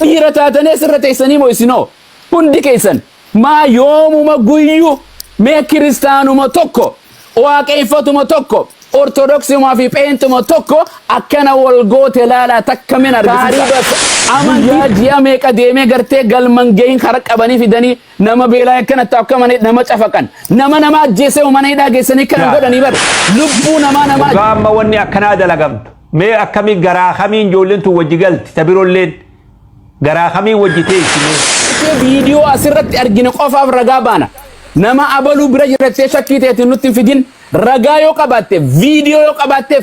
dhiira taatanii asirra teessanii moo isinoo hundi keessan maa yoomuma guyyuu mee kiristaanuma tokko waaqeffatuma tokko ortodoksuma fi peentuma tokko akkana wal goote laalaa takka min argisiisa amantii ji'a meeqa deemee gartee galman gahin kara qabanii fidanii nama beelaa akkanatti akkamanii nama cafaqan nama ajjeesee mana hidhaa geessanii kana godhanii bar lubbuu nama gaamma wanni akkanaa dalagamtu mee akkamii garaa kamiin ijoolleen tu wajji galti tabirolleen garaa kamiin wajji teessine viidiyoo asirratti argine qofaaf ragaa baana nama abaluu bira jirtee shakkii teetiin nutti fidin ragaa yoo qabaatte viidiyoo yoo qabaatte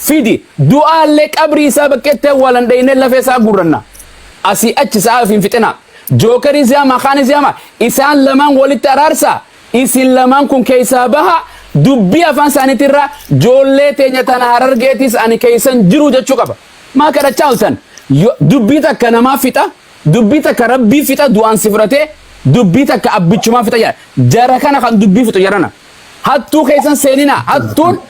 fidi du'aallee qabrii isaa bakkeettee walan dhayne lafee isaa gurranna asii achi isaa fi fixina jookarii ziyama khani ziyama isaan lamaan walitti araarsa isin lamaan kun keessaa baha dubbii afaan isaaniitirra joollee teenya tana harargeetis ani keessan jiru jechuu qaba maa kadhachaa oltan dubbii takka namaa fixa dubbii takka rabbii fixa du'aan si fudhatee dubbii takka abbichumaa fixa jara kana kan dubbii fixu jarana hattuu keessan seenina hattuun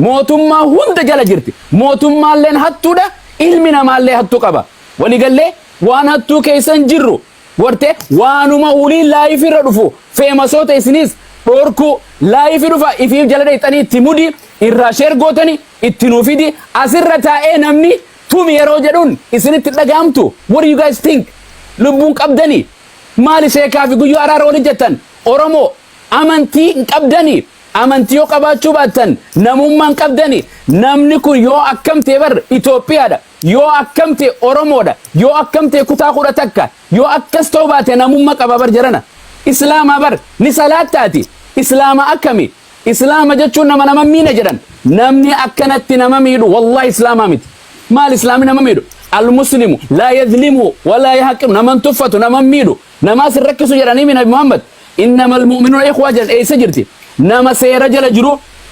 mootummaa hunda jala jirti mootummaalleen hattuudha ilmi namaallee hattuu qaba waliigallee waan hattuu keessan jirru warte waanuma ulii laayif irra dhufu feemasoota isinis dhorku laayif dhufa ifiif jala dheexanii itti mudi irraa sheer gootanii itti nuufidi asirra taa'ee namni tumi yeroo jedhuun isinitti dhagaamtu what do you guys think lubbuun qabdanii maali sheekaa fi guyyuu araara wali jettan oromoo amantii hin qabdanii amantii yoo qabaachuu baattan namummaan qabdanii namni kun yoo akkamtee bar Itoophiyaadha yoo akkamtee Oromoodha yoo akkamtee kutaa kudha takka yoo akkas ta'u baate namummaa qaba bar jarana islaamaa bar ni salaattaati islaama akkami islaama jechuun nama miina jedhan namni akkanatti nama miidhu wallahi islaamaa miti maal islaami nama miidhu المسلم لا يظلم ولا يحقر نمن تفت نمن ميدو نماس الركسو جراني من محمد إنما المؤمنون إخوة جل أي سجرتي نما سيرا جل جرو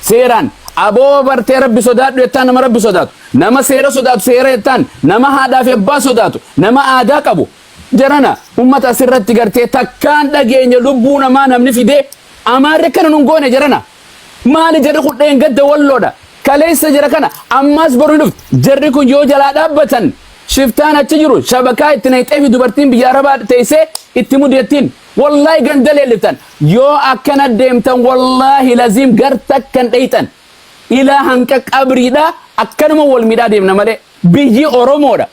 سيران أبو برتي ربي صدات يتان نما ربي صدات نما سيرا صدات سيرا يتان نما هذا في أبا صداتو نما آداك أبو جرانا أمة سرت تجرتي تكان دقين يلبون ما نمني في ده أماركنا نقول جرانا ما نجري خدين قد واللودا كليس جركنا أماس برونف جركون يو جلا دابتن شفتان أتجرو شبكة اتنين تأفي دوبرتين بياربا تيسي اتمود يتين والله قندل يلفتن يو أكنا ديمتن والله لازم قرتك كان ديتن إلى هنكك أبريدا أكنا مول ميدا ديمنا مالي بيجي أورومو دا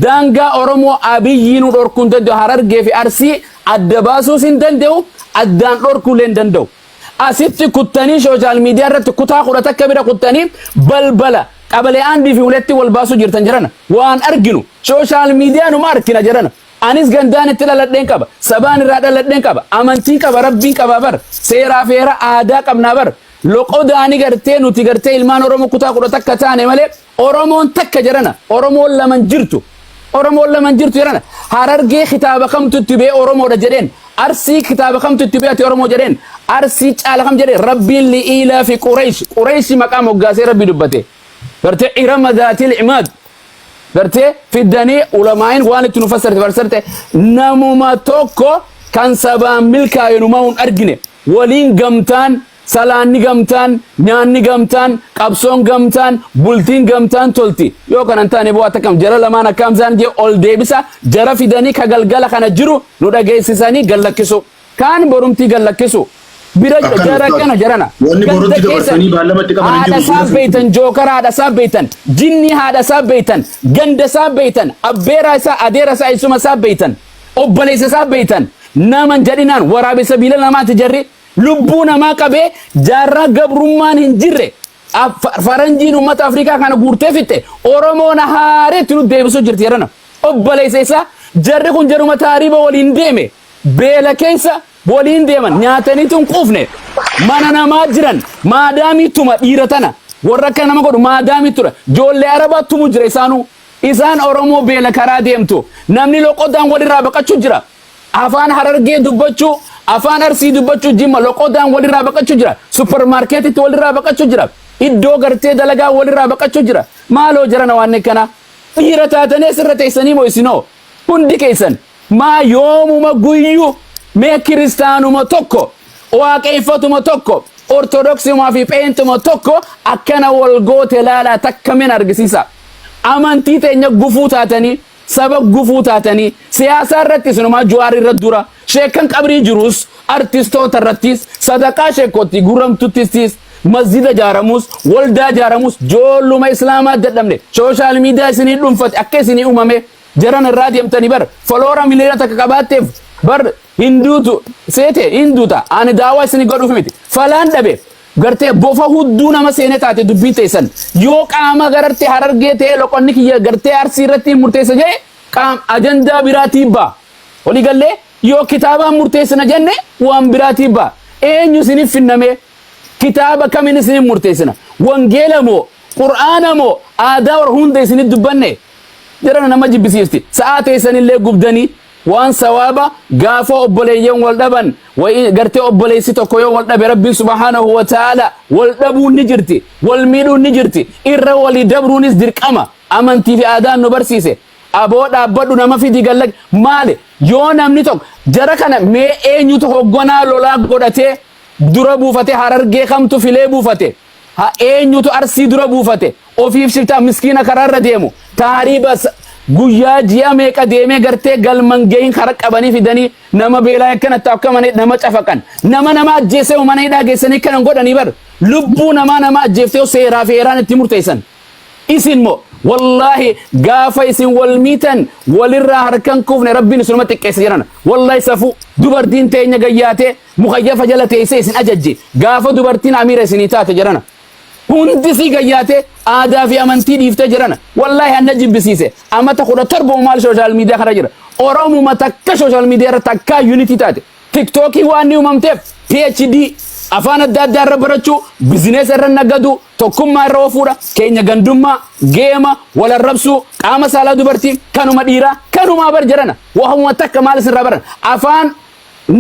دانغا أورومو أبيينو دوركون دندو هرار جيفي أرسي الدباسو سندندو الدان دوركو لندندو أسيتي كتاني سوشال ميديا رت كتا قرأتك كبيرة كتاني بلبلا قبل أن دي في ولتي والباسو جرتن جرنا وان أرجنو سوشال ميديا نماركنا جرنا أنيس جندان تلا لدين كبا سبان رادا لدين كبا أمانتي كبا ربين كبا بر سيرا فيرا آدا كبنا بر لقو داني غرتي نوتي غرتي إلمان أورومو كتا قرأتك كتاني مالي أورومون تك جرنا أورومو لمن جرتو أورومو لمن جرتو جرنا هاررجي خطابة خم تتبع أورومو رجرين أرسي كتاب خم تتبع أورومو جرين أرسي على خم جرين ربي اللي إلى في قريش مقام وقاسي ربي دبته برتي إرم ذات العماد برتي في الدنيا علماء وانت نفسرت نمو ما توكو كان سبا ملكا ينمون أرجنه ولين قمتان سلاني قمتان نياني قمتان قبصون قمتان بولتين قمتان تولتي يو كان انتاني بواتكم جرى لما نكام زان دي اول ديبسا جرى في دني كغلغلا خنا جرو نودا جيسساني غلكسو كان برومتي غلكسو biraj jara kana jarana wanni boronti dabarsanii baalamatti qaban jiru sabbeetan jokara hada sabbeetan jinni hada sabbeetan ganda sabbeetan abbeera isa adeera isa isuma sabbeetan obboleessa sabbeetan naman jadinaan waraabe sabila namaati jarri lubbuu namaa qabee jaarraa gabrummaan hin jirre faranjiin ummata afrikaa kana guurtee fitte oromoon haareetti nu deebisuu jirti jarana obboleessa isa jarri kun jaruma taariiba waliin deeme beela keessa waliin deeman nyaatanii tun quufne mana namaa jiran maadaamiituma dhiira tana warra akka nama godhu maadaamiitura joollee arabaattumu jira isaan oromoo beela karaa deemtu namni loqodaan walirraa baqachuu jira afaan harargee dubbachuu afaan arsii dubbachuu jimma loqodaan walirraa baqachuu jira supermarketitti walirraa baqachuu jira iddoo gartee dalagaa walirraa baqachuu jira maaloo jirana waan kana dhiira taatanii sirra teessanii moo isinoo hundi keessan maa yoomuma guyyuu mee kiristaanuma tokko waaqeffatuma tokko ortodoksuma fi peentuma tokko akkana wal goote laalaa takka min argisiisa amantii teenya gufuu taatanii sabab gufuu taatanii siyaasa irratti sinumaa Jawaar irratti dura sheekan qabrii jirus artistoota irrattis sadaqaa sheekotti guramtuttis masjida jaaramus waldaa jaaramus joolluma islaamaa dadhabne sooshaal miidiyaa isinii dhuunfate akka isinii uumame jaran irraa deemtanii bar foloora miliyoona takka qabaatteef bar hinduutu seete hinduuta ani daawaa isinii godhuuf miti falaan dhabe gartee bofa hudduu nama seene taate dubbii teessan yoo qaama gartee harargee ta'e loqonni kiyya gartee arsii irratti murteessa jee qaam ajandaa biraatii baa walii gallee yoo kitaabaan murteessina jenne waan biraatii baa eenyu isiniif finname kitaaba kamin isinii murteessina wangeela moo qur'aana moo aadaa war hunda isinii dubbanne jirana nama jibbisiifti sa'aa teessanillee gubdanii waan sawaaba gaafa obboleeyyan wal dhaban gartee obboleessi tokko yoo wal dhabe rabbiin subhaanahu wa ta'ala wal dhabuun ni jirti wal miidhuun ni jirti irra walii dabruunis dirqama amantii fi aadaan nu barsiise aboo dhaabbadhu nama fidi gallag maali yoo namni tokko jara kana mee eenyutu hogganaa lolaa godhatee dura buufate harargee kamtu filee buufate ha eenyutu arsii dura buufate ofiif shiftaa miskiina karaarra deemu taariba guyyaa ji'a meeqa deemee gartee galman geeyin kara qabanii fidanii nama beelaa akkanatti akka nama cafaqan nama ajjeesee mana hidhaa geessanii kanan godhanii bar lubbuu nama ajjeeftee seeraa fi heeraan itti murteessan isin moo wallahi gaafa isin wal miitan walirraa harkan kuufne rabbiin isinuma xiqqeessa jiran wallahi safu dubartiin teenya gayyaatee mukayyafa jala teessee isin ajajje gaafa dubartiin amiira isinii taate jirana hundi si gayyaatee aadaa fi amantii dhiiftee jirana wallahi hanna jibbisiise amata 17 maal social media kana jira oromuma takka social media irra takka unity taate tiktokii waan ni uumamteef PhD afaan adda addaa irra barachuu bizinees irra nagadu tokkummaa irra ofuudha keenya gandummaa geema wal arrabsuu qaama saalaa dubartii kanuma dhiiraa kanuma bar jirana wahuma takka maal isin baran afaan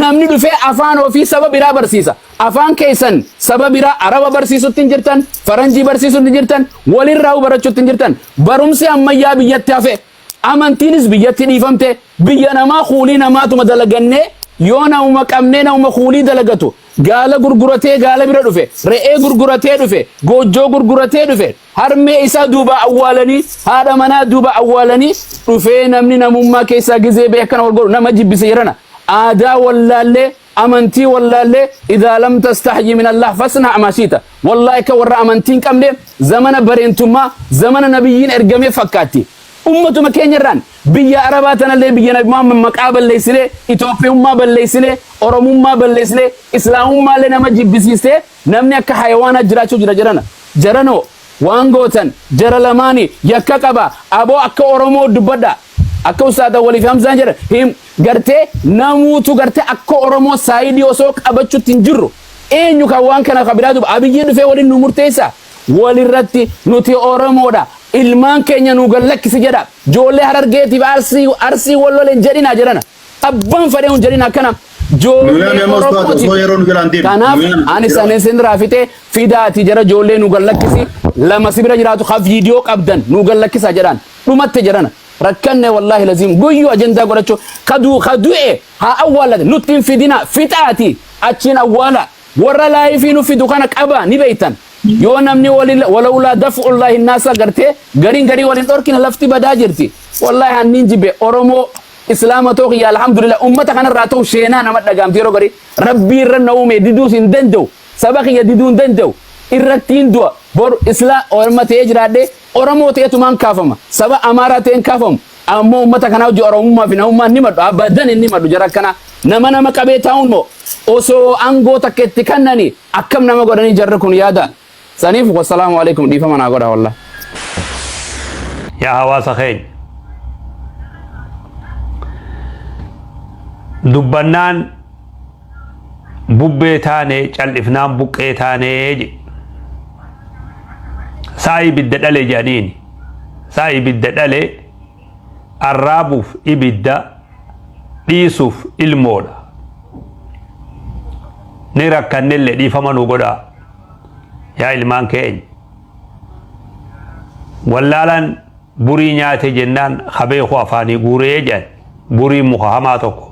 namni dhufee afaan ofii saba biraa barsiisa afaan keessan saba biraa araba barsiisutti jirtan faranjii barsiisutti jirtan walirraa barachuutti jirtan barumsi ammayyaa biyyatti hafe amantiinis biyyatti dhiifamte biyya namaa kuulii namaatuma dalagannee yoo nama qabnee nama kuulii dalagatu gaala gurguratee gaala bira dhufe re'ee gurguratee dhufe goojjoo gurguratee dhufe harmee isaa duuba awwaalanii haadha manaa duuba awwaalanii dhufee namni namummaa keessaa gizee beekana wal godhu nama jibbise jirana آدا والله أمنتي والله إذا لم تستحي من الله فاصنع ما شئت والله كورا أمنتين كم ليه زمن برينتما زمن نبيين إرجمي فكاتي أمة مكين يران بيا عرباتنا اللي بيا نبي ما مقابل ليسله إثيوبيا ما بل ليسله أورام ما بل ليسله إسلام ما لنا ما جيب بسيسه نمني كحيوانات جراتشو جرانو جرانو وانغوتن جرالماني يكاكبا أبو أكو أورامو دبدا akka usaada waliif hamzaan jira him gartee namuutu gartee akka oromoo saayidii osoo qabachuutti hin jirru eenyu kan waan kana kabiraatu abiyyi dhufee waliin nu murteessa walirratti nuti oromoodha ilmaan keenya nu gallakkisi jedha joollee harargeetiif arsii walloleen jedhina jedhana abbaan fadhee hun jedhina akkana joollee oromooti kanaaf ani saneesin raafite fidaati jara joollee nu gallakkisi lama sibira jiraatu ka viidiyoo qabdan nu gallakkisa jedhan dhumatte jedhana ركننا والله لازم قيو أجندا قرأتشو خدوه ها أولا نتين في دينا فتاتي أتشين أولا ورا لا يفينو في دكانك أبا نبيتن يونا مني ولولا دفع الله الناس قرتي قرين ولين أركين لفتي بداجرتي والله هننجي بأورمو إسلام توقي الحمد لله أمتك أنا راتو شينا نمت لقام تيرو قري ربي رنومي ديدوس دندو سبقي يديدون دندو irrattiin du'a bor isla orma ta'ee jiraadhe oromoo ta'etu maan kaafama saba amaaraa ta'een kaafamu ammoo ummata kanaa hojii oromummaa fi namummaa ni madhu abadan inni madhu jara kana nama qabee taa'uun moo osoo aangoo takka itti kannani akkam nama godhanii jarri kun yaada saniif wassalaamu alaikum dhiifama naa godha wallah yaa hawaasa keenya dubbannaan bubbee taanee cal'ifnaan buqqee taanee jedhe sa'i bidda dhale jedhaniini sa'i bidda dhale arraabuuf ibidda dhiisuuf ilmoodha ni rakkannellee dhiifama nu godhaa yaa ilmaan keenya wallaalaan burii nyaate jennaan kabeeku afaanii guuree jedhan burii muka hamaa tokko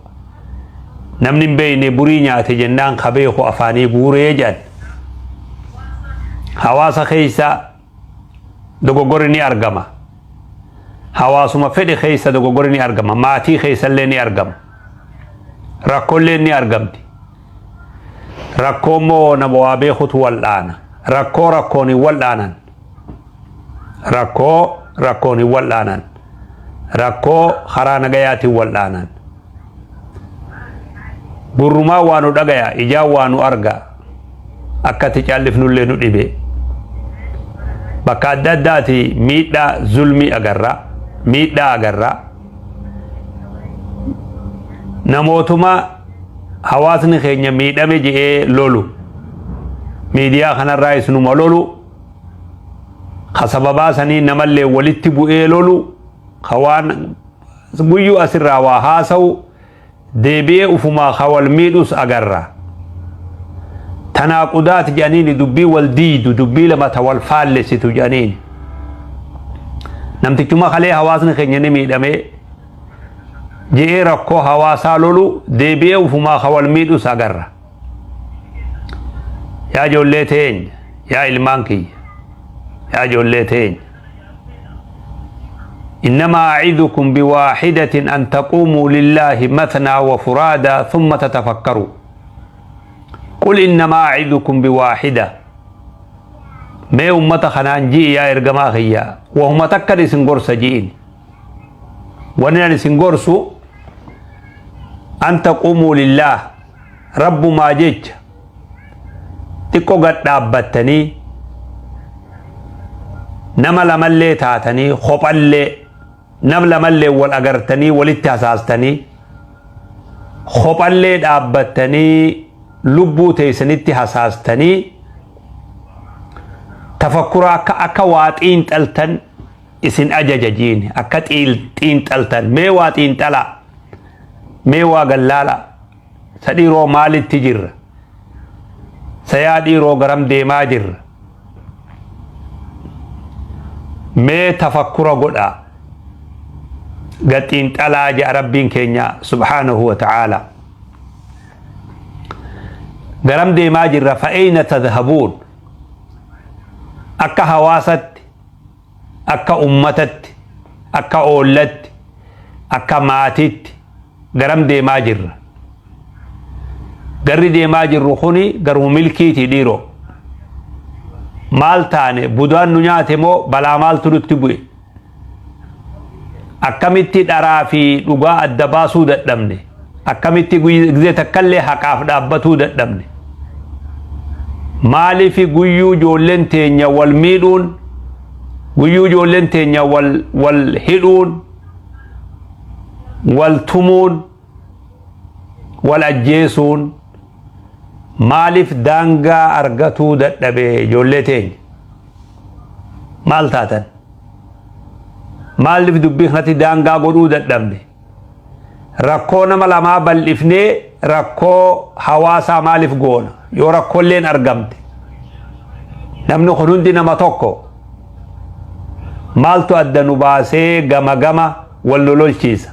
namni hin beekne burii nyaate jennaan kabeeku afaanii guuree jedhan hawaasa keessa dogoggorri ni argama hawaasuma fedhe keessa dogoggorri ni argama maatii keessallee ni argama rakkoollee ni argamti rakkoo moo nama waa beekutu wal'aana rakkoon wal'aanan rakkoon wal'aanan rakkoo karaa nagayaatiin wal'aanan gurrumaa waa nu dhagaya ijaa waa nu arga akkati caallifnullee nu dhibe bakka adda addaati miidhaa zulmii agarra namootuma hawaasni keenya miidhame je'ee lolu miidiyaa kanarraa isinuma lolu sababaa sanii namallee walitti bu'ee lolu waan guyyuu asirraa waa haasa'u deebi'ee ufumaa hawal miidhus agarra tanaaqudaati jedhaniini dubbii wal diidu dubbii lamata wal faallessitu jedhaniini namtichuma kalee hawaasni keenya ni miidhame je'ee rakkoo hawaasaa lolu deebi'ee ufumaa hawal miidhus agarra yaa ijoollee teenya yaa ilmaan kiyya yaa ijoollee teenya إنما أعظكم بواحدة أن تقوموا لله مثنى وفرادا ثم تتفكروا قل إنما أعظكم بواحدة ما أمة خنان جي يا إرقما خيا وهم تكر سنقرس جيين وننا سنقرس أن تقوموا لله رب ما جيج تكو قد دابتني نمل ملي تاتني خبالي نمل ملي والأقرتني والاتحساستني خبالي دابتني لبو تيسنتي حساستني تفكر أكا واتين تلتن اسن أجججين أكا تين تلتن ميوا تين تلا ميوا قلالا سديرو مال التجر سياديرو غرم ديما جر مي تفكر قدا قتين تلا جاء ربين كينيا سبحانه وتعالى غرم ديما جر فأين تذهبون أكا هواست أكا أمتت أكا أولت أكا ماتت غرم ديما جر غري ديما جر خوني غرو ملكي تديرو مال تاني بدوان نياتي مو بلا مال ترتبوي أكمتي درافي لغا الدباسو ددمني أكمتي غزي تكلي حقاف دابتو ددمني مالي في غيو جولن تينيا والميدون غيو جولن تينيا والهدون والتمون والأجيسون مالف دانغا أرغتو دبي جولتين مال تاتن مالف دبي خنتي دانغا قدو دبني ركو نملا ما بلفني ركو حواسا مالف قونا يو ركو لين أرغمت نمنو خنون دي نما توكو مالتو أدنو باسي غما غما واللولول چيسا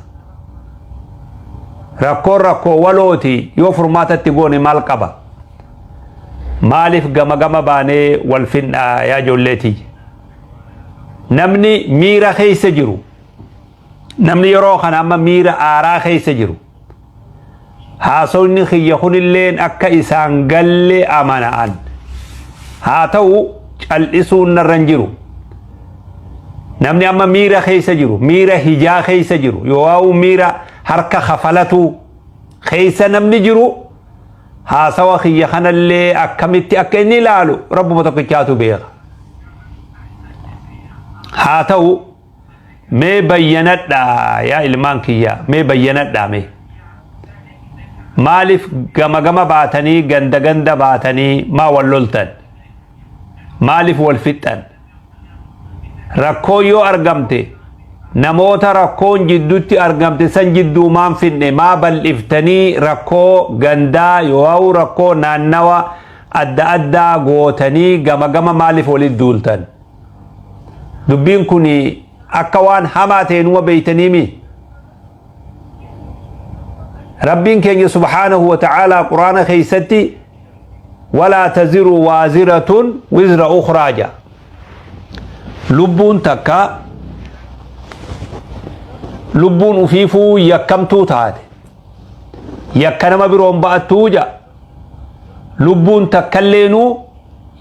ركو ولوتي يو فرماتا تقوني مال قبا مالف غما غما باني والفن يا جولتي نمني ميرا خيس جرو نمني يروخان أما ميرا آرا خيس جرو هاسوني خيخون اللين أكا إسان قل أمانان هاتو الإسون نرنجرو نمني أما ميرا خيس جرو ميرا هجا خيس جرو يواو ميرا حركة خفلتو خيس نمني جرو هاسوا خيخان اللي أكمتي أكيني لالو رب متقجاتو بيغ هاتو مي بيّنت دا يا إلمان كيا مي بيّنت دا مي مالف غما باتني غند باتني ما ولولتن مالف والفتن ركو يو أرغمتي نموتا ركون جدوتي أرغمتي سن جدو مان فني ما بل افتني ركو غندا يواو ركو نانوا أدى غوتني غما مالف ولد دولتن دبين كوني أكوان حماتين وبيتنيمي ربين كين سبحانه وتعالى قرآن خيستي ولا تزر وازرة وزر أخراجا لبون تكا lubbuun ufiifuu yakkamtuu taate yakka nama biroon ba'attuu ja lubbuun takkaleenuu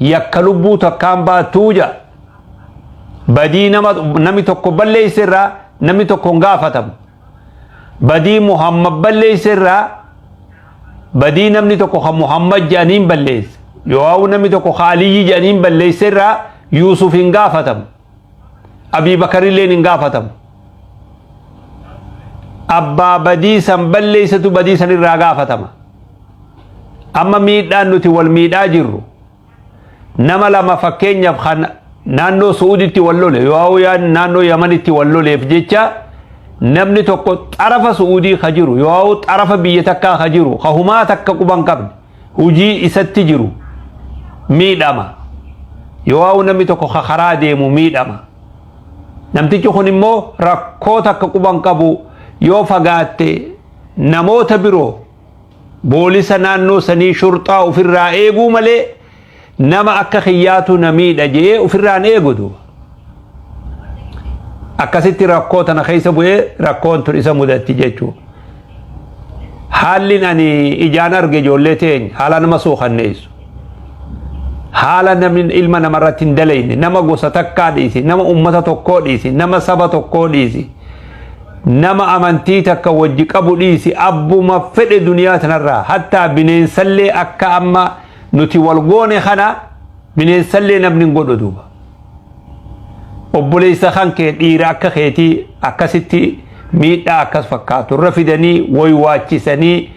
yakka lubbuu takkaan ba'attuu ja badii nami tokko balleeyserraa nami tokko hin gaafatamu badii Muhammad balleeyserraa badii namni tokko kan Muhammad jedhaniin balleeyse yoo namni tokko kan Aliyyi jedhaniin balleeyserraa Yuusuf hin gaafatamu Abii Bakarilleen hin gaafatamu abbaa badii san balleeysatu badii san irraa gaafatama amma miidhaan nuti wal miidhaa jirru nama lama fakkeenyaaf kan naannoo Suuditti wal lole yoo yaan naannoo Yamanitti wal loleef jecha namni tokko xarafa Suudii ka jiru yoo xarafa biyya takkaa ka jiru ka humaa takka quban qabne hujii isatti jiru miidhama yoo namni tokko ka karaa deemu miidhama namtichi kun immoo rakkoo takka quban qabu yoo fagaatte namoota biroo boolisa naannoo sanii shurxaa ofirraa eeguu malee nama akka khiyyaatu namiidha jee ofirraan eegu duuba akkasitti rakkoo tana keessa bu'ee rakkoon tun isa mudatti jechuu haalli ani ijaan arge ijoollee teenya haala nama suukanneessu haala namni ilma namarratti hin dalayne nama gosa takkaa dhiisi nama ummata tokkoo dhiisi nama saba tokkoo dhiisi nama amantii takka wajji qabu dhiisi abbuma fedhe duniyaa tanarraa hattaa bineensallee akka amma nuti wal goone kana bineensallee namni hin godhu duuba obboleessa kan kee dhiira akka keetii akkasitti miidhaa akkas fakkaatu irra fidanii woywaachisanii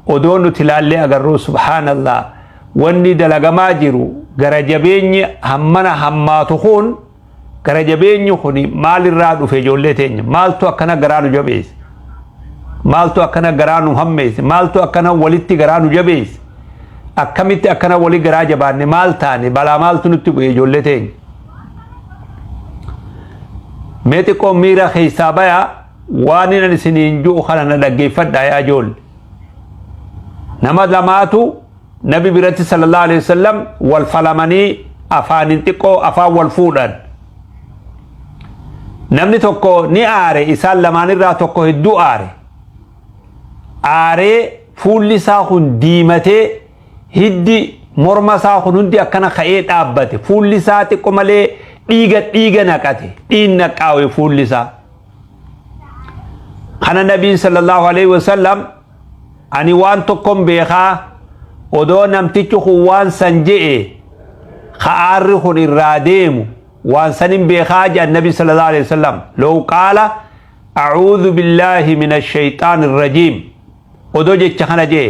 odoo nuti ilaallee agarruu subhaanallah wanni dalagamaa jiru gara jabeenyi hammana hammaatu kun gara jabeenyi kun maalirraa dhufe ijoollee teenya maaltu akkana garaa nu jabeesse maaltu akkana garaa nu hammeesse maaltu akkana walitti garaa nu jabeesse akkamitti akkana wali garaa jabaanne maal taane balaa maaltu nutti bu'e ijoollee teenya mee xiqqoo miira keessaa baya waan inni isiniin jiru kana na dhaggeeffadhaa yaa ijoolle nama lamaatu nabi biratti sallallahu alaihi wasallam wal falamanii afaanin xiqqoo afaan wal fuudhan namni tokko ni aare isaan lamaanirraa tokko hedduu aaree fuulli isaa kun diimatee hiddi morma isaa kun hundi akkana ka'ee dhaabbate fuulli isaa xiqqoo malee dhiiga naqate dhiin naqaawe fuulli isaa kana nabiin sallallahu alaihi wasallam ani waan tokkon beekaa odoo namtichi kun waan san je'e ka aarri kun irraa deemu وان سنين بخاج النبي صلى الله عليه وسلم لو قال أعوذ بالله من الشيطان الرجيم ودو جيتش خنا جي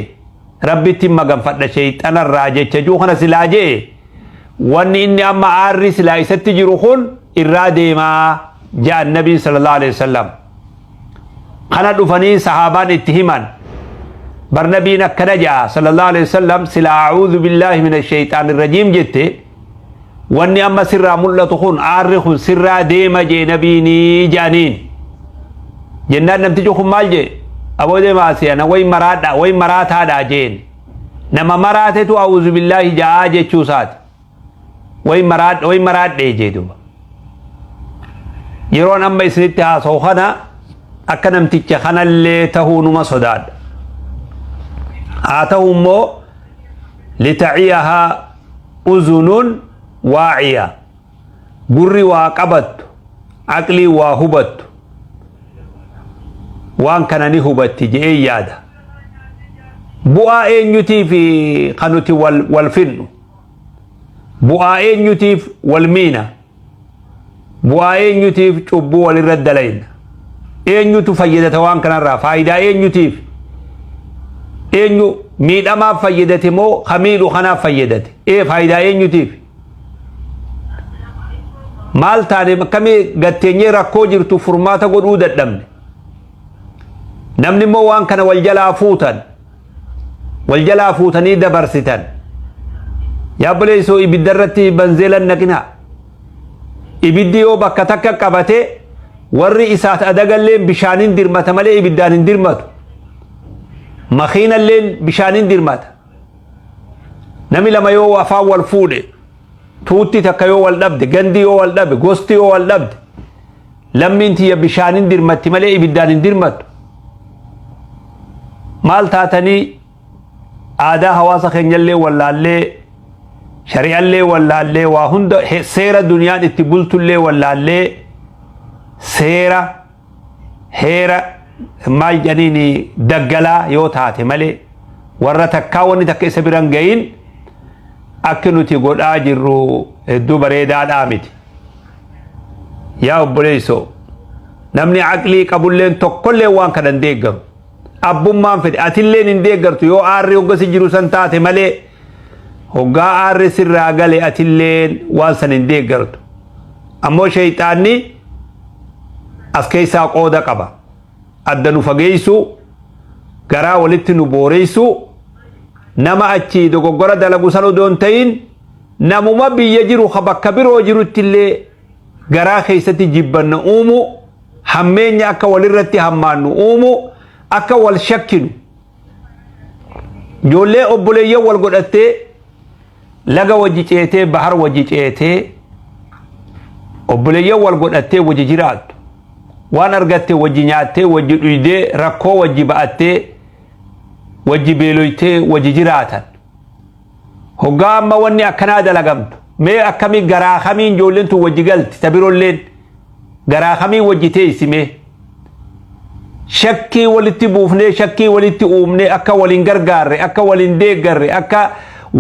ربي تم غنفد الشيطان الراجي تجو خنا سلا جي وان إني أما عاري سلا يستجرخون إرادي ما جاء النبي صلى الله عليه وسلم خنا دفني صحابان اتهمان برنبينا كنجا صلى الله عليه وسلم سلا أعوذ بالله من الشيطان الرجيم جتي واني اما سرا ملة خون عارخ سرا ديما جي نبيني جانين جنان نمتجو خون مال جي ابو دي ماسيانا وي مرات هذا جين نما مراتتو اعوذ بالله جاء جي چوسات وي مرات دي جي دوبا يرون اما اسنتها سوخنا اكا نمتجو خنا اللي تهونو ما صداد آتهم مو لتعيها أذن واعية قري وقبت عقلي وهبت وان كان نهبت جئي يادا بؤائن يتي في قنوتي والفن بؤائن يتي والمينا بؤائن يتي شبو والرد لين اين يتو فيدة وان كان را فايدة اين يتي اين يو ميد اما فيدة مو خميل خنا فيدة ايه فايدة اين يتي maal taane kami gatteenyee rakkoo jirtu furmaata godhuu dadhabne namni immoo waan kana wal jalaa fuutanii dabarsitan yaa buleessoo ibidda irratti banzeelan naqinaa ibiddi yoo bakka takka qabate warri isaat adagalleen bishaanin dirmata malee ibiddaan hin dirmatu makiinalleen bishaanin dirmata nami lama yoo afaan wal fuudhe tuutti takka yoo wal dhabde gandi yoo wal dhabe gosti yoo wal dhabde لما انت يا بشان درمت ملئ بدان درمت مال تاتني آدا حواسا خنجل ولا اللي شريعة اللي ولا اللي وهند سيرة دنيا اتبولت اللي ولا اللي سيرة هيرة ما جانيني دقلا يوتاتي ملئ warra takkaawwanni takka isa biran gayin akka nuti godhaa jirru hedduu bareedaadhaa miti. Yaa obboleessoo namni aqlii qabulleen tokkollee waan kana hin deeggaru. Abbummaan fedhe atilleen hin deeggartu yoo aarri hoggasi jiru san taate malee hoggaa aarri sirraa gale atilleen waan san hin deeggartu. Ammoo shayxaanni as keessaa qooda qaba. Adda nu fageessu garaa walitti nu booreessu nama achi dogoggora dalagu san odoon ta'in namuma biyya jiru bakka biroo jirutti illee garaa keessatti jibbanna uumu hammeenya akka walirratti hammaannu uumu akka wal shakkinu ijoollee obboleeyyan wal godhattee laga wajji ceetee bahar wajji ceetee obboleeyyan wal godhattee wajji jiraattu waan argattee wajji nyaattee wajji dhuydee rakkoo wajji ba'attee wajji beeloytee wajji jiraatan hoggaa amma wanni akkanaa dalagamtu mee akkamii garaa kamiin ijoolleen tun wajji galti tabirolleen garaa kamiin wajji teessimee shakkii walitti buufnee shakkii walitti uumnee akka waliin gargaarre akka waliin deeggarre akka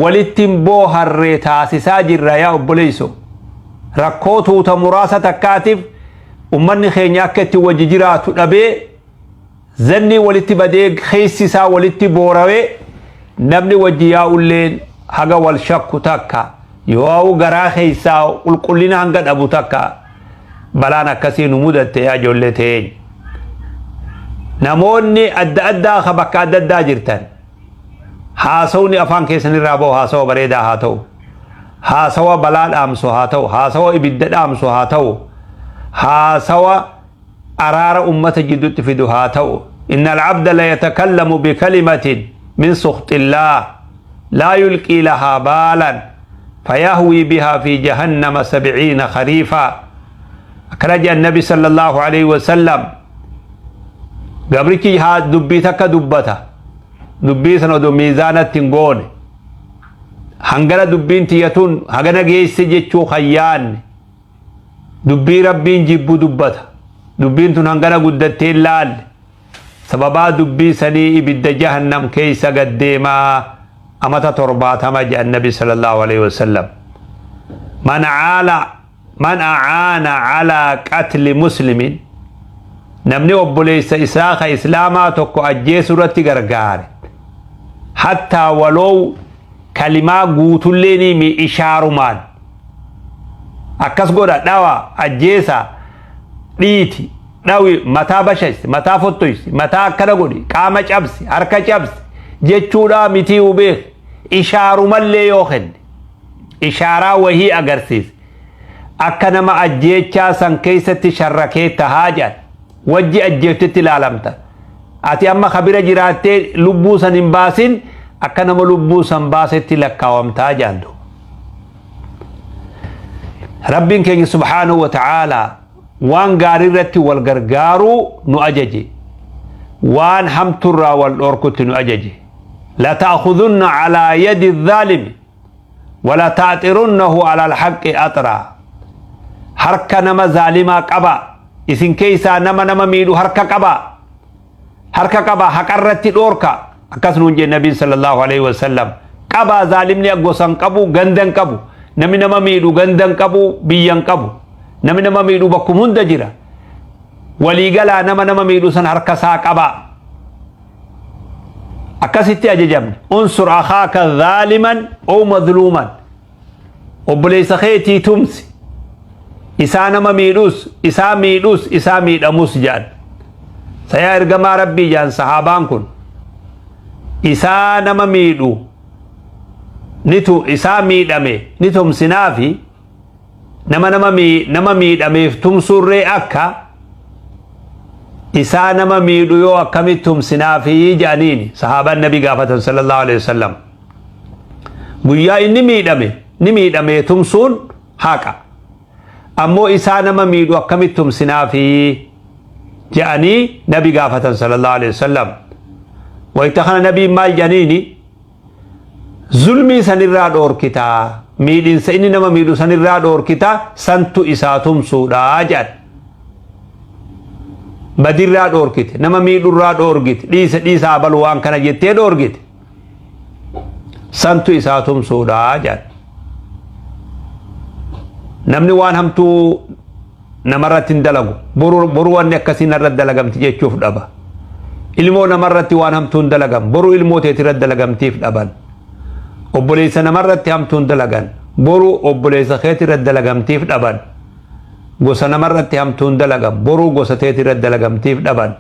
walitti booharree taasisaa jirra yaa obboleeyso rakkoo tuuta muraasa takkaatiif ummanni keenya akka itti wajji jiraatu dhabee zanni walitti badee keessisaa walitti boorawee namni wajji yaa'ulleen haga wal shakku takka yoo garaa keessaa qulqullina hanga dhabu takka balaan akkasii nu mudatte yaa ijoollee teenya. Namoonni adda addaa ka bakka adda addaa jirtan haasawni afaan keessanirraa bahu haasawa bareedaa haa ta'u haasawa balaa dhaamsu haa ta'u haasawa ibidda dhaamsu haa ta'u haasawa أرار أمة جدت في دهاته إن العبد لا يتكلم بكلمة من سخط الله لا يلقي لها بالا فيهوي بها في جهنم 70 خريفا أخرج النبي صلى الله عليه وسلم قبرك ها دبيتك دبتا دبيتنا دو ميزانة تنقون هنگنا دبين تيتون هنگنا جيس جيتشو خيان دبي ربين جيبو دبتا دبين تون هنگنا قدتين لال سببا دبي سني إبدا جهنم كيسا قديما أمتا تربات هما جاء النبي صلى الله عليه وسلم من أعان على قتل مسلم نمني وبوليس إساخ إسلاما تكو أجي سورة غرغار حتى ولو كلمة قوتليني مي إشارمان أكس قولا دوا أجيسا ديتي داوي متا بشيس متا فتويس متا كنغودي قامة جبسي حركة جبسي جيتشودا متي وبيخ إشارو ملي يوخن إشارة وهي أغرسيس أكنما أجيتشا سن كيسة شركي تهاجات وجي أجيتت العالمتا أتي أما خبيرة جراتي لبو سن انباسين أكنما لبو سن باستي لكاومتا جاندو ربين كي سبحانه وتعالى وان غاريرتي والغرغارو نو أججي وان حمترا والأوركت نو أججي لا تأخذن على يد الظالم ولا تعطرنه على الحق أطرا حركة نما ظالما قبا إسن كيسا نما ميلو حركة قبا حقرت الأوركا أكسنون جي النبي صلى الله عليه وسلم قبا ظالمني أقوسان قبو غندن قبو نما ميلو غندن قبو بيان قبو نما ميلو بكم هندجرا وليقلا نما ميلو سن حركة سا قبا أكسيتي أججمن انصر أخاك ظالما أو مظلوما وبليس خيتي تمسي إسانا ما ميدوس إسا ميداموس جان سيا إرقما ربي جان صحابان كن إسانا ما ميدو نتو إسا ميدامي نتم سنافي نما ميدامي تمسور ري أكا إسانا ما ميدو يو أكمتم سنافي جانيني صحابان النبي قافة صلى الله عليه وسلم قويا إني ميدامي تمسون هاكا أمو إسانا مميد وكمتم سنافي جاءني نبي قافة صلى الله عليه وسلم ويتخنا نبي مال جانيني ظلمي سنرى دور كتا ميدين سيني نما ميدو سنرى دور كتا سنتو إساتم سودا جان بدر دور كت نما ميدو را دور كت ليس أبلوان كان جتة دور كت سنتو إساتم سودا جان namni waan hamtuu namarratti hin dalagu boru wanni akkasiin irratti dalagamti jechuuf dhaba ilmoo namarratti waan hamtuu hin dalagan boru ilmoo teetii irratti dalagamtiif dhaban obboleessa namarratti hamtuu hin dalagan boru obboleessa keetii irratti dalagamtiif dhaban gosa namarratti hamtuu hin dalagan boru gosa teetii irratti dalagamtiif dhaban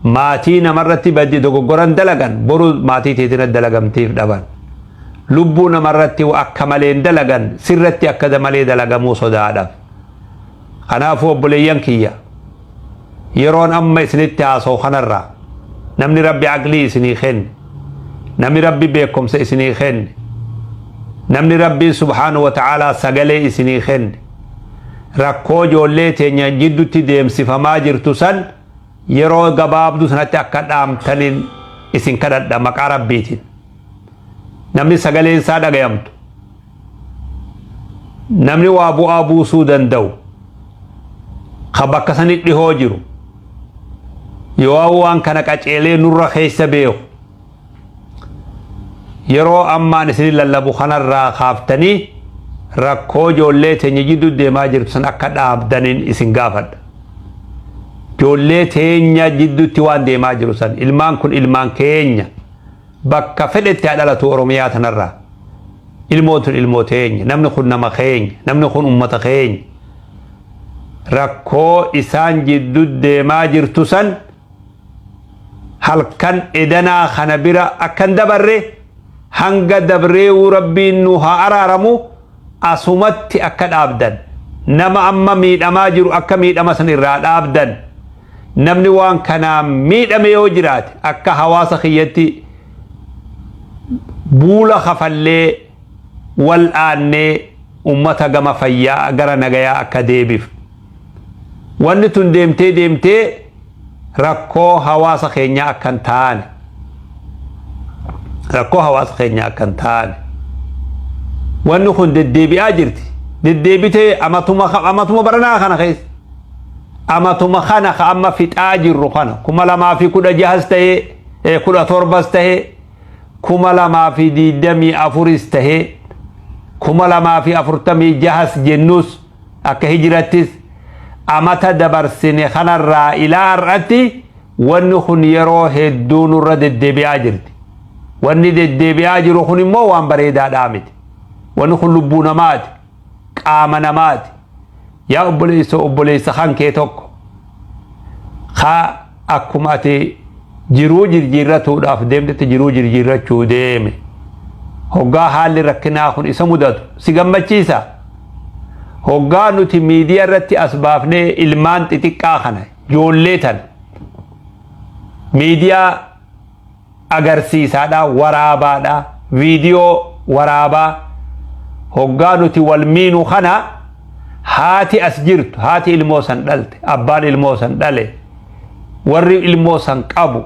maatii namarratti badii dogoggoran dalagan boru maatii teetii irratti dalagamtiif dhaban lubbuu namarratti akka malee dalagan sirratti akka malee dalagamuu sodaadhaaf kanaafuu obboleeyyan kiyya yeroon amma isinitti haasoo kanarraa namni rabbi aqlii isinii kenne namni rabbi beekumsa isinii kenne namni rabbi subhaanahu wa ta'aalaa sagalee isinii kenne rakkoo ijoollee teenya jidduutti deemsifamaa jirtu san yeroo gabaabduu sanatti akka dhaamtaniin isin kadhadha maqaa rabbiitiin namni sagaleen isaa dhagayamtu namni waa bu'aa buusuu danda'u ka bakka sanitti dhihoo jiru yoo waan kana qaceelee nurra keessa beeku yeroo ammaan isin lallabu kanarraa kaaftanii rakkoo ijoollee teenya jidduu deemaa jirtu san akka dhaabdaniin isin gaafadha ijoollee teenya jidduutti waan deemaa jiru san ilmaan kun ilmaan keenya bakka fedhetti dhalatu oromiyaa tanarraa ilmootun ilmoo teenya namni kun nama keenya namni kun ummata keenya rakkoo isaan jidduu deemaa jirtu san halkan edanaa kana bira akkan dabarre hanga dabreewu rabbiin nu haa araaramu asumatti akka dhaabdan nama amma miidhamaa jiru akka miidhama san irraa dhaabdan namni waan kanaa miidhame yoo jiraate akka hawaasa kiyyatti buula kafallee wal aanee ummata gama fayyaa gara nagayaa akka deebif wanni tun deemtee rakkoo hawaasa keenya akkan taane rakkoo hawaasa keenya akkan taane wanni kun deddeebi'aa jirti deddeebitee amatuma baranaa kana keessa amatuma kana ka amma fixaa jirru kana 2016 ta'ee 17 ta'ee 2024 ta'ee 2046 jennus akka hijirattis amata dabarsine kanarraa ilaa har'atti wanni kun yeroo hedduu nurra deddeebi'aa jirti wanni deddeebi'aa jiru kun immoo waan bareedaadhaa miti wanni kun lubbuu namaati qaama namaati yaa obboleessa kan kee tokko akkuma ati jiruu jirjiirratuudhaaf deemtetti jiruu jirjiirrachuu deeme hoggaa haalli rakkinaa kun isa mudatu si gammachiisa hoggaa nuti miidiyaa irratti as baafnee ilmaan xixiqqaa kana ijoollee tan miidiyaa agarsiisaadha waraabaadha viidiyoo waraabaa hoggaa nuti wal miinu kana haati as jirtu haati ilmoo san dhalte abbaan ilmoo san dhale warri ilmoo san qabu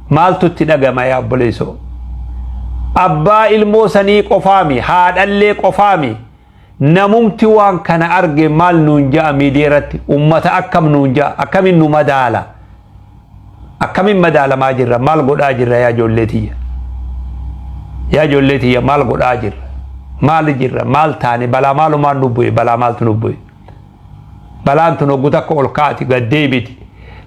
maaltu itti dhagama yaa obboleessoo abbaa ilmoo sanii qofaami haadhallee qofaami namumti waan kana arge maal nuun ja'a miidiyaa irratti ummata akkam nuun ja'a akkamin nu madaala akkamin madaalamaa jirra maal godhaa jirra yaa ijoollee tiyya maal godhaa jirra maal jirra maal taane balaa maalumaan nu bu'e balaa maaltu nu bu'e balaan tun hoggu takka ol kaati gaddeebiti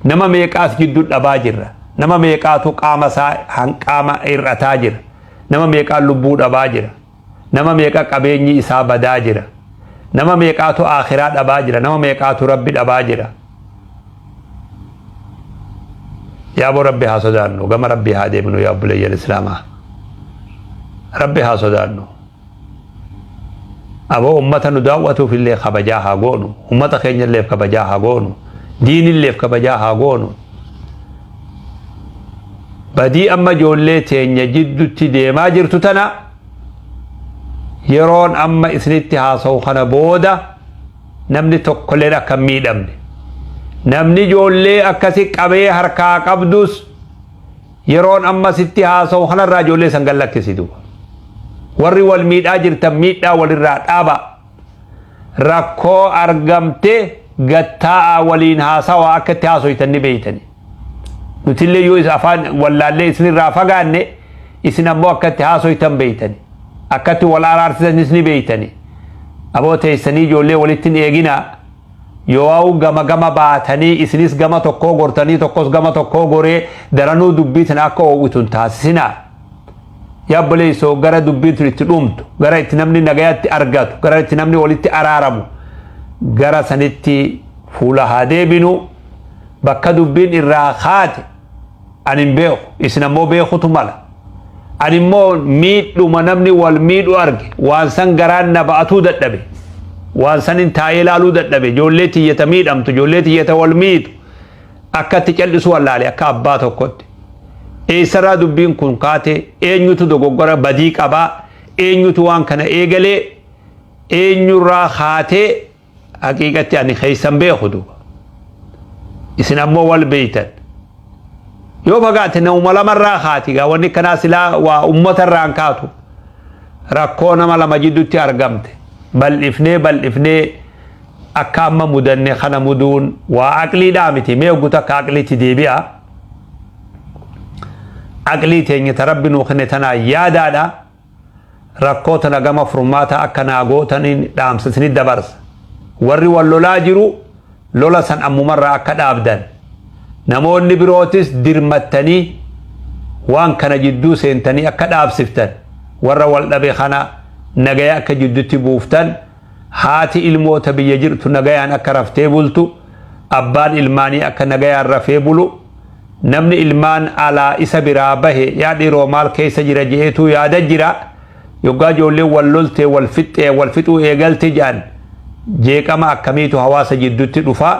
nama meeqaas jidduu dhabaa jirra nama meeqaatu qaama isaa hanqaama hir'ataa jira nama meeqaa lubbuu dhabaa jira nama meeqa qabeenyi isaa badaa jira nama meeqaatu akhiraa dhabaa jira nama meeqaatu rabbi dhabaa jira yaa bo rabbi haa sodaannu gama rabbi haa deemnu yaa obboleeyyan islaamaa rabbi haa sodaannu aboo ummata nu daawwatuuf illee kabajaa haa goonu ummata keenya illeef kabajaa haa goonu diin illeef kabajaa haa goonu badii amma ijoollee teenya jidduutti deemaa jirtu tana yeroon amma isinitti haasa'u kana booda namni tokkolleen akka hin miidhamne namni ijoollee akkasi qabee harkaa qabdus yeroon amma sitti haasa'u kanarraa ijoollee san gallakkisitu warri wal miidhaa jirtan miidhaa walirraa dhaaba rakkoo argamte gattaa'a waliin haasawaa akka itti haasoytan ni beeytani nutillee yoo isa afaan wallaallee isinirraa fagaanne isin ammoo akka itti haasoytan beeytani akka itti wal araarsisanis ni beeytani aboo teessanii ijoollee walitti hin eeginaa yoo gama baatanii isinis gama tokkoo gortanii tokkos gama tokkoo goree daranuu dubbiitin akka oowwitun taasisinaa yaabboleessoo gara dubbiitin itti dhumtu gara itti namni nagayaatti argatu gara itti namni walitti araaramu gara sanitti fuula haa deebinu bakka dubbiin irraa kaate ani hin beeku isin ammoo beekutu mala ani immoo miidhuma namni wal miidhu arge waan san garaan na ba'atuu dadhabe waan sanin taa'ee ilaaluu dadhabe ijoollee tiyyata miidhamtu ijoollee tiyyata wal miidhu akka itti cal'isu wallaale akka abbaa tokkotti eessarraa dubbiin kun kaate eenyutu dogoggora badii qabaa eenyutu waan kana eegalee eenyurraa kaatee haqiiqatti ani keeysan beeku duuba isin ammoo wal beeytan yoo fagaate nama lamarraa kaati gaa wanni kanaa silaa waa ummatarraan kaatu rakkoo nama lama jidduutti argamte bal'ifnee akka amma mudanne kana muduun waa aqliidhaa miti mee guutuu akka aqliitti deebi'a aqlii teenya ta rabbi nuu kenne tanaa yaadaadha rakkoo tana gama furmaata akka naagootaniin dhaamsisni dabarsa warri wal lolaa jiru lola san ammumarraa akka dhaabdan namoonni birootis dirmattanii waan kana jidduu seentanii akka dhaabsiftan warra wal dhabe kana nagaya akka jidduutti buuftan haati ilmoota biyya jirtu nagayaan akka raftee bultu abbaan ilmaanii akka nagayaan rafee bulu namni ilmaan alaa isa biraa bahe yaa dhiiroo maal keessa jira jeetuu yaada jira yoggaa ijoollee wal loltee wal fixuu eegalte jedhan jeeqama akkamiitu hawaasa jidduutti dhufa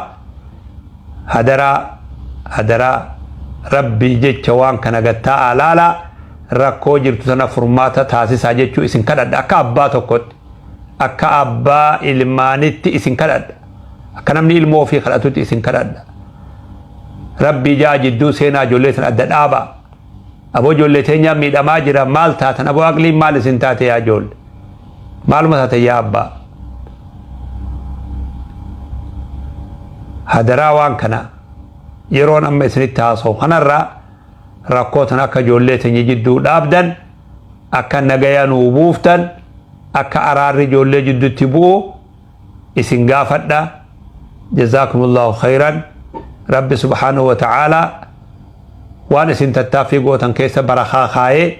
hadaraa rabbii jecha waan kana gattaa alaala rakkoo jirtu sana furmaata taasisaa jechuu isin kadhadha akka abbaa tokkotti akka abbaa ilmaanitti isin kadhadha akka namni ilmoo ofii kadhatutti isin kadhadha rabbii jaa jidduu seenaa ijoollee sana adda dhaaba aboo ijoollee teenyaa miidhamaa jira maal taatan aboo aqliin maal isin taate yaa ijoollee maaluma taate yaa abbaa hadaraa waan kana yeroon amma isinitti haasa'u kanarraa rakkoo tan akka ijoollee teenya jidduu dhaabdan akka nagaya nuu buuftan akka araarri ijoollee jidduutti bu'u isin gaafadha jazakumullahu khayran rabbi subhanahu wa ta'ala waan isin tattaaffii gootan keessa barakaa kaayee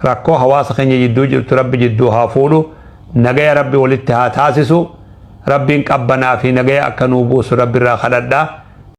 rakkoo hawaasa keenya jidduu jirtu rabbi jidduu haa fuudhu nagaya rabbi walitti haa taasisu rabbiin qabbanaa fi nagaya akka nuu buusu rabbi irraa kadhadha